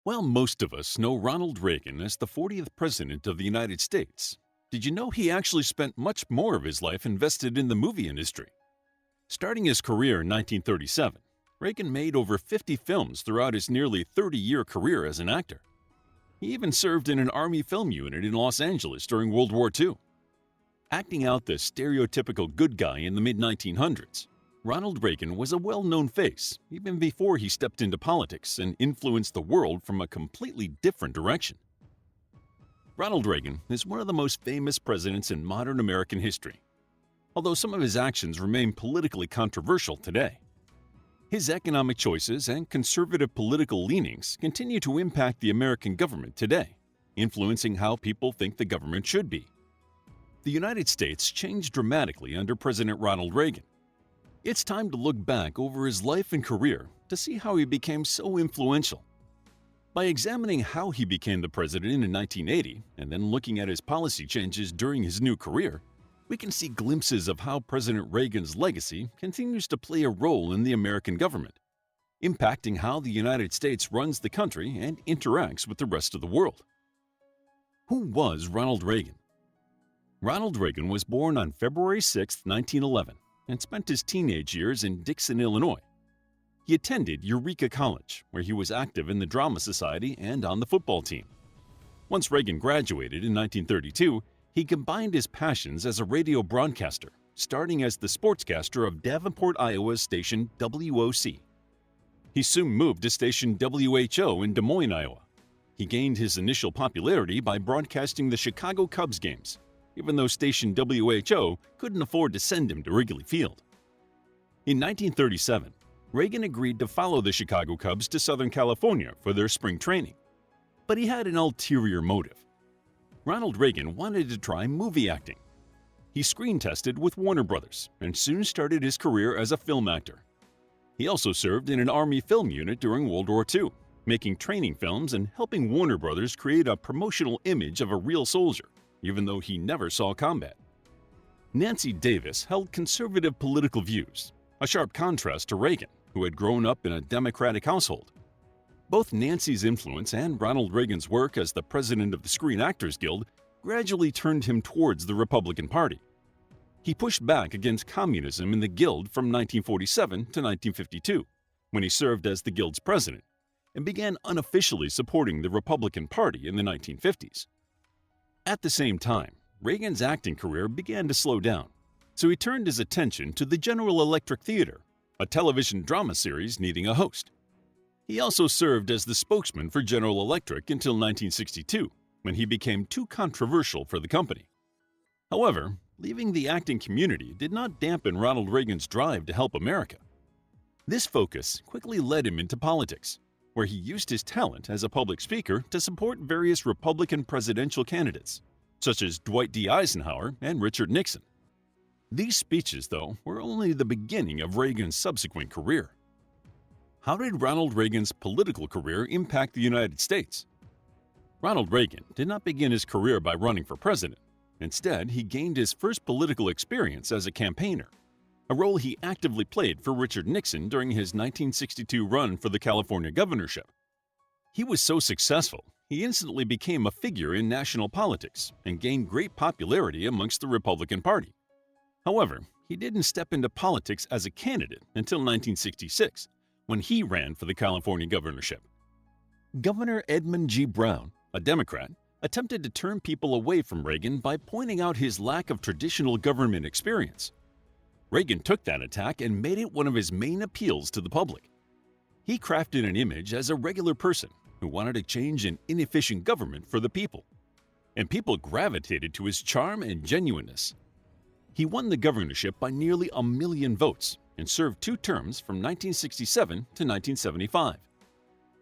While most of us know Ronald Reagan as the 40th President of the United States, did you know he actually spent much more of his life invested in the movie industry? Starting his career in 1937, Reagan made over 50 films throughout his nearly 30-year career as an actor. He even served in an Army film unit in Los Angeles during World War II. Acting out the stereotypical good guy in the mid-1900s, Ronald Reagan was a well-known face even before he stepped into politics and influenced the world from a completely different direction. Ronald Reagan is one of the most famous presidents in modern American history, although some of his actions remain politically controversial today. His economic choices and conservative political leanings continue to impact the American government today, influencing how people think the government should be. The United States changed dramatically under President Ronald Reagan. It's time to look back over his life and career to see how he became so influential. By examining how he became the president in 1980 and then looking at his policy changes during his new career, we can see glimpses of how President Reagan's legacy continues to play a role in the American government, impacting how the United States runs the country and interacts with the rest of the world. Who was Ronald Reagan? Ronald Reagan was born on February 6, 1911, and spent his teenage years in Dixon, Illinois. He attended Eureka College, where he was active in the Drama Society and on the football team. Once Reagan graduated in 1932, he combined his passions as a radio broadcaster, starting as the sportscaster of Davenport, Iowa's station WOC. He soon moved to station WHO in Des Moines, Iowa. He gained his initial popularity by broadcasting the Chicago Cubs games, even though station WHO couldn't afford to send him to Wrigley Field. In 1937, Reagan agreed to follow the Chicago Cubs to Southern California for their spring training. But he had an ulterior motive. Ronald Reagan wanted to try movie acting. He screen tested with Warner Brothers and soon started his career as a film actor. He also served in an Army film unit during World War II, making training films and helping Warner Brothers create a promotional image of a real soldier, even though he never saw combat. Nancy Davis held conservative political views, a sharp contrast to Reagan, who had grown up in a Democratic household. Both Nancy's influence and Ronald Reagan's work as the president of the Screen Actors Guild gradually turned him towards the Republican Party. He pushed back against communism in the Guild from 1947 to 1952, when he served as the Guild's president, and began unofficially supporting the Republican Party in the 1950s. At the same time, Reagan's acting career began to slow down, so he turned his attention to the General Electric Theater, a television drama series needing a host. He also served as the spokesman for General Electric until 1962, when he became too controversial for the company. However, leaving the acting community did not dampen Ronald Reagan's drive to help America. This focus quickly led him into politics, where he used his talent as a public speaker to support various Republican presidential candidates, such as Dwight D. Eisenhower and Richard Nixon. These speeches, though, were only the beginning of Reagan's subsequent career. How did Ronald Reagan's political career impact the United States? Ronald Reagan did not begin his career by running for president. Instead, he gained his first political experience as a campaigner, a role he actively played for Richard Nixon during his 1962 run for the California governorship. He was so successful, he instantly became a figure in national politics and gained great popularity amongst the Republican Party. However, he didn't step into politics as a candidate until 1966, when he ran for the California governorship. Governor Edmund G. Brown, a Democrat, attempted to turn people away from Reagan by pointing out his lack of traditional government experience. Reagan took that attack and made it one of his main appeals to the public. He crafted an image as a regular person who wanted to change an inefficient government for the people, and people gravitated to his charm and genuineness. He won the governorship by nearly 1 million votes and served 2 terms from 1967 to 1975.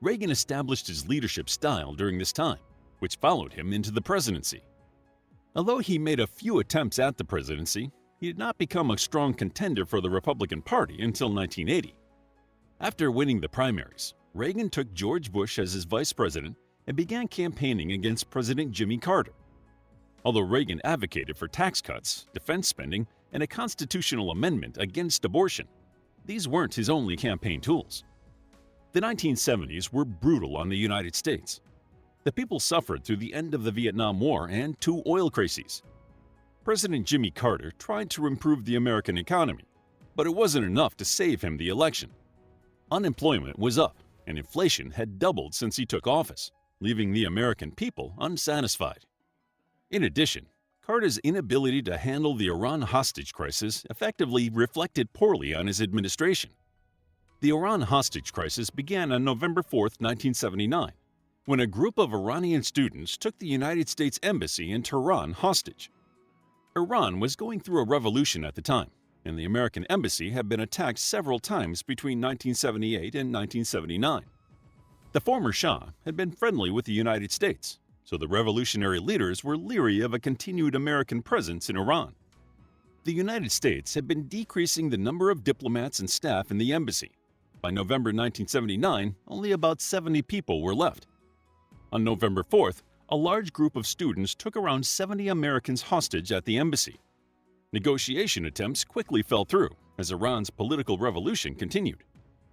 Reagan established his leadership style during this time, which followed him into the presidency. Although he made a few attempts at the presidency, he did not become a strong contender for the Republican Party until 1980. After winning the primaries, Reagan took George Bush as his vice president and began campaigning against President Jimmy Carter. Although Reagan advocated for tax cuts, defense spending, and a constitutional amendment against abortion, these weren't his only campaign tools. The 1970s were brutal on the United States. The people suffered through the end of the Vietnam War and two oil crises. President Jimmy Carter tried to improve the American economy, but it wasn't enough to save him the election. Unemployment was up, and inflation had doubled since he took office, leaving the American people unsatisfied. In addition, Carter's inability to handle the Iran hostage crisis effectively reflected poorly on his administration. The Iran hostage crisis began on November 4, 1979, when a group of Iranian students took the United States Embassy in Tehran hostage. Iran was going through a revolution at the time, and the American embassy had been attacked several times between 1978 and 1979. The former Shah had been friendly with the United States, so the revolutionary leaders were leery of a continued American presence in Iran. The United States had been decreasing the number of diplomats and staff in the embassy. By November 1979, only about 70 people were left. On November 4th, a large group of students took around 70 Americans hostage at the embassy. Negotiation attempts quickly fell through as Iran's political revolution continued,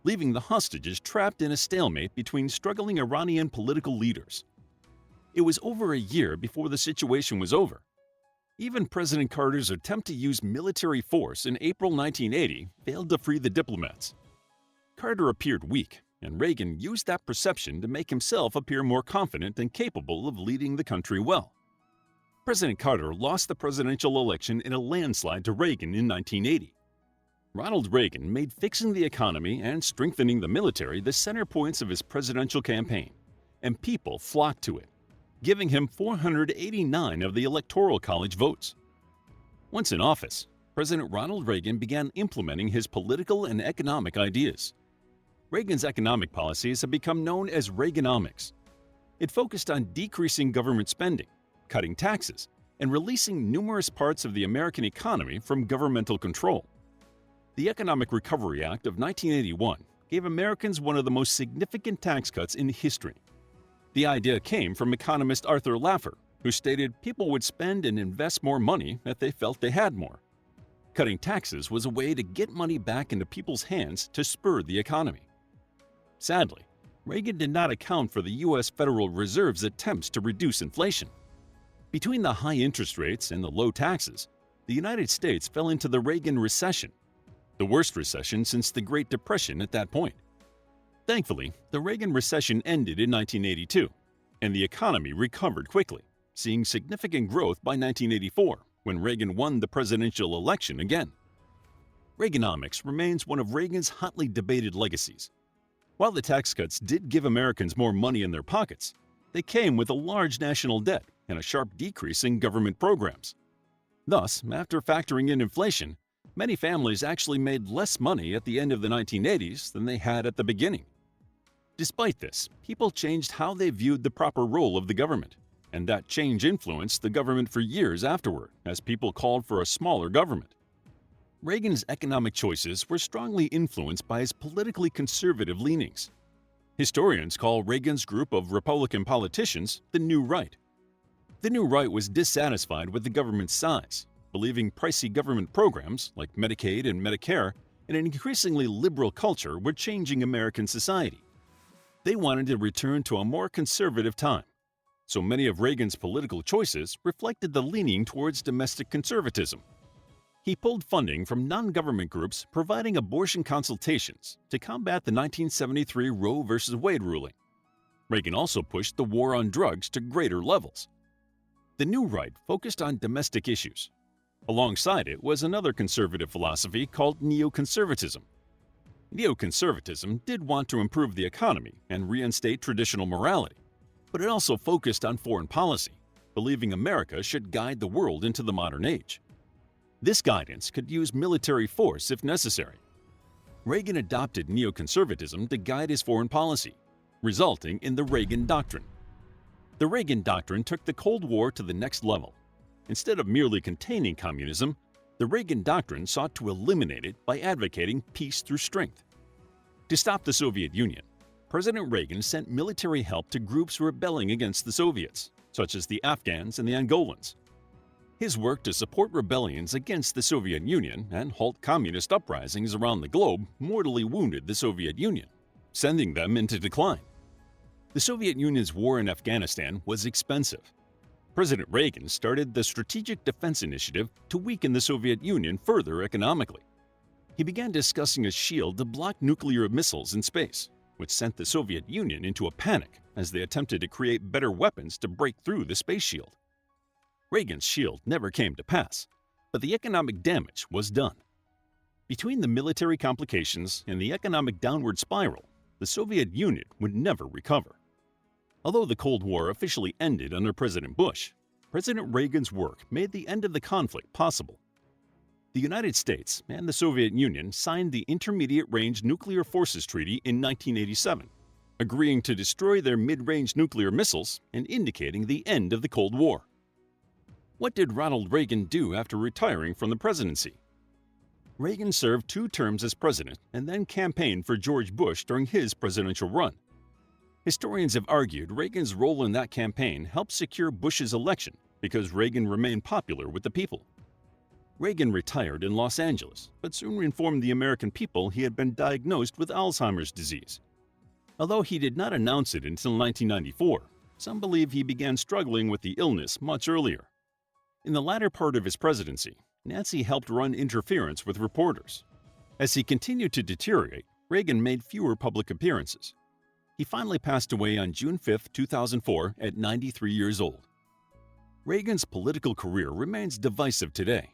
leaving the hostages trapped in a stalemate between struggling Iranian political leaders. It was over a year before the situation was over. Even President Carter's attempt to use military force in April 1980 failed to free the diplomats. Carter appeared weak, and Reagan used that perception to make himself appear more confident and capable of leading the country well. President Carter lost the presidential election in a landslide to Reagan in 1980. Ronald Reagan made fixing the economy and strengthening the military the center points of his presidential campaign, and people flocked to it, giving him 489 of the Electoral College votes. Once in office, President Ronald Reagan began implementing his political and economic ideas. Reagan's economic policies have become known as Reaganomics. It focused on decreasing government spending, cutting taxes, and releasing numerous parts of the American economy from governmental control. The Economic Recovery Act of 1981 gave Americans one of the most significant tax cuts in history. The idea came from economist Arthur Laffer, who stated people would spend and invest more money if they felt they had more. Cutting taxes was a way to get money back into people's hands to spur the economy. Sadly, Reagan did not account for the U.S. Federal Reserve's attempts to reduce inflation. Between the high interest rates and the low taxes, the United States fell into the Reagan recession, the worst recession since the Great Depression at that point. Thankfully, the Reagan recession ended in 1982, and the economy recovered quickly, seeing significant growth by 1984, when Reagan won the presidential election again. Reaganomics remains one of Reagan's hotly debated legacies. While the tax cuts did give Americans more money in their pockets, they came with a large national debt and a sharp decrease in government programs. Thus, after factoring in inflation, many families actually made less money at the end of the 1980s than they had at the beginning. Despite this, people changed how they viewed the proper role of the government, and that change influenced the government for years afterward as people called for a smaller government. Reagan's economic choices were strongly influenced by his politically conservative leanings. Historians call Reagan's group of Republican politicians the New Right. The New Right was dissatisfied with the government's size, believing pricey government programs like Medicaid and Medicare and an increasingly liberal culture were changing American society. They wanted to return to a more conservative time, so many of Reagan's political choices reflected the leaning towards domestic conservatism. He pulled funding from non-government groups providing abortion consultations to combat the 1973 Roe v. Wade ruling. Reagan also pushed the war on drugs to greater levels. The New Right focused on domestic issues. Alongside it was another conservative philosophy called neoconservatism. Neoconservatism did want to improve the economy and reinstate traditional morality, but it also focused on foreign policy, believing America should guide the world into the modern age. This guidance could use military force if necessary. Reagan adopted neoconservatism to guide his foreign policy, resulting in the Reagan Doctrine. The Reagan Doctrine took the Cold War to the next level. Instead of merely containing communism, the Reagan Doctrine sought to eliminate it by advocating peace through strength. To stop the Soviet Union, President Reagan sent military help to groups rebelling against the Soviets, such as the Afghans and the Angolans. His work to support rebellions against the Soviet Union and halt communist uprisings around the globe mortally wounded the Soviet Union, sending them into decline. The Soviet Union's war in Afghanistan was expensive. President Reagan started the Strategic Defense Initiative to weaken the Soviet Union further economically. He began discussing a shield to block nuclear missiles in space, which sent the Soviet Union into a panic as they attempted to create better weapons to break through the space shield. Reagan's shield never came to pass, but the economic damage was done. Between the military complications and the economic downward spiral, the Soviet Union would never recover. Although the Cold War officially ended under President Bush, President Reagan's work made the end of the conflict possible. The United States and the Soviet Union signed the Intermediate Range Nuclear Forces Treaty in 1987, agreeing to destroy their mid-range nuclear missiles and indicating the end of the Cold War. What did Ronald Reagan do after retiring from the presidency? Reagan served 2 terms as president and then campaigned for George Bush during his presidential run. Historians have argued Reagan's role in that campaign helped secure Bush's election because Reagan remained popular with the people. Reagan retired in Los Angeles, but soon informed the American people he had been diagnosed with Alzheimer's disease. Although he did not announce it until 1994, some believe he began struggling with the illness much earlier. In the latter part of his presidency, Nancy helped run interference with reporters. As he continued to deteriorate, Reagan made fewer public appearances. He finally passed away on June 5, 2004, at 93 years old. Reagan's political career remains divisive today.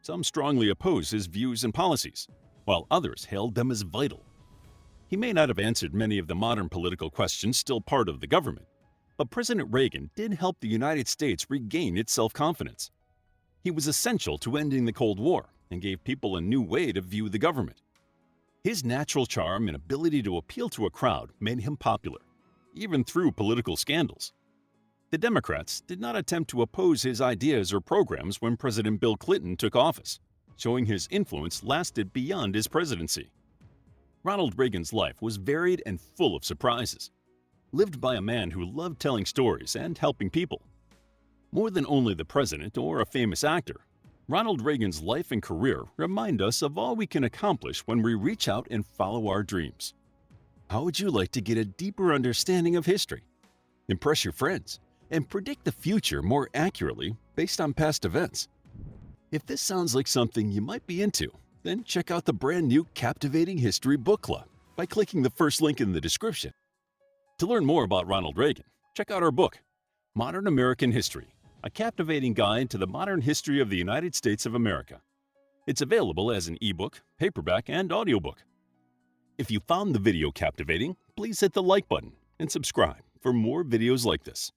Some strongly oppose his views and policies, while others hailed them as vital. He may not have answered many of the modern political questions still part of the government, but President Reagan did help the United States regain its self-confidence. He was essential to ending the Cold War and gave people a new way to view the government. His natural charm and ability to appeal to a crowd made him popular, even through political scandals. The Democrats did not attempt to oppose his ideas or programs when President Bill Clinton took office, showing his influence lasted beyond his presidency. Ronald Reagan's life was varied and full of surprises, lived by a man who loved telling stories and helping people. More than only the president or a famous actor, Ronald Reagan's life and career remind us of all we can accomplish when we reach out and follow our dreams. How would you like to get a deeper understanding of history, impress your friends, and predict the future more accurately based on past events? If this sounds like something you might be into, then check out the brand new Captivating History Book Club by clicking the first link in the description. To learn more about Ronald Reagan, check out our book, Modern American History, a captivating guide to the modern history of the United States of America. It's available as an ebook, paperback, and audiobook. If you found the video captivating, please hit the like button and subscribe for more videos like this.